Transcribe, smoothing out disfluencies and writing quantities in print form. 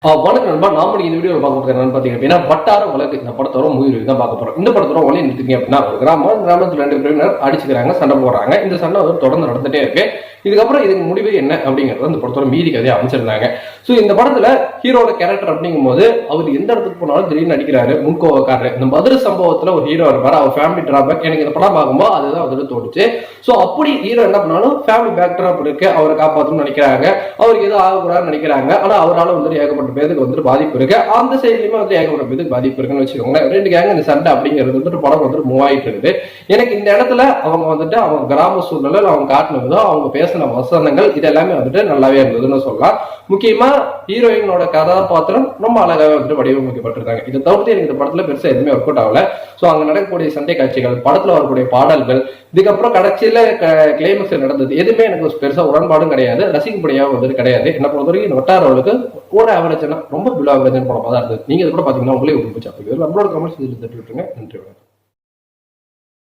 வணக்கம் நண்பா. நாம இந்த வீடியோவில் பார்க்க போகிறது என்னன்னு பார்த்தீங்க அப்படின்னா வட்டார வழக்கு. இந்த படத்தோட மூவி தான் பார்க்க போறோம். இந்த படத்தோட ஒளி நிறுத்திங்க அப்படின்னா ஒரு கிராமத்தில் 2 பிரிவினர் அடிச்சுக்கிறாங்க, சண்டை போடுறாங்க. இந்த சண்டை வந்து தொடர்ந்து நடந்துட்டே இருக்கு. இதுக்கப்புறம் இதுக்கு முடிவு என்ன அப்படிங்கறது அந்த படத்தோட மீதி கதையை அமைச்சிருந்தாங்க. ஸோ இந்த படத்துல ஹீரோட கேரக்டர் அப்படிங்கும் போது அவர் எந்த இடத்துக்கு போனாலும் திடீர்னு நடிக்கிறாரு, முன்கோவக்காரரு. இந்த மதுரை சம்பவத்துல ஒரு ஹீரோ இருப்பாரு, அவர் ஃபேமிலி டிராபேக். எனக்கு இந்த படம் பார்க்கும்போது அதுதான் வந்துட்டு தோணுச்சு. ஸோ அப்படி ஹீரோ என்ன பண்ணாலும் ஃபேமிலி பேக் டிராப் இருக்கு, அவரை காப்பாற்றணும்னு நினைக்கிறாங்க, அவருக்கு எதுவும் ஆகக்கூடாதுன்னு நினைக்கிறாங்க. ஆனா அவரால் வந்துட்டு ஏகப்பட்ட பேருக்கு வந்துட்டு பாதிப்பு இருக்கு. அந்த சைட்லயுமே வந்து ஏகப்பட்ட பேருக்கு பாதிப்பு இருக்குன்னு வச்சுக்கோங்க. 2 கேங் இந்த சண்டை அப்படிங்கிறது வந்துட்டு படம் வந்துட்டு மூவ் ஆயிட்டு இருக்குது. எனக்கு இந்த இடத்துல அவங்க வந்துட்டு அவங்க கிராம சூழ்நிலை அவங்க காட்டினதோ அவங்க பேசின வசனங்கள் இது எல்லாமே வந்துட்டு நல்லாவே இருந்ததுன்னு சொல்லலாம். முக்கியமா ஹீரோயினோட கதாபாத்திரம் ரொம்ப அழகாவே வந்துட்டு வடிவமைக்கப்பட்டிருக்காங்க. இதை தவிர்த்து எனக்கு இந்த படத்துல பெருசா எதுவுமே ஒர்க் அவுட் ஆகல. சோ அங்க நடக்கக்கூடிய சண்டை காட்சிகள், படத்துல வரக்கூடிய பாடல்கள், இதுக்கப்புறம் கடைசியில கிளைமேக்ஸ் நடந்தது எதுவுமே எனக்கு பெருசா உடன்பாடும் கிடையாது, ரசிக்கப்படியாகவும் வந்துட்டு கிடையாது. என்ன பொறுத்த வரைக்கும் இந்த வட்டாரவளுக்கு ஒரு ஆவரேஜ் ரொம்ப பிலோ ஆவரேஜ் படமா தான் இருந்தது. நீங்க இது கூட பாத்தீங்கன்னா உங்களே விரும்பிச்சு. நம்மளோட கமெண்ட்ஸ் தட்டி விட்டுருங்க. நன்றி.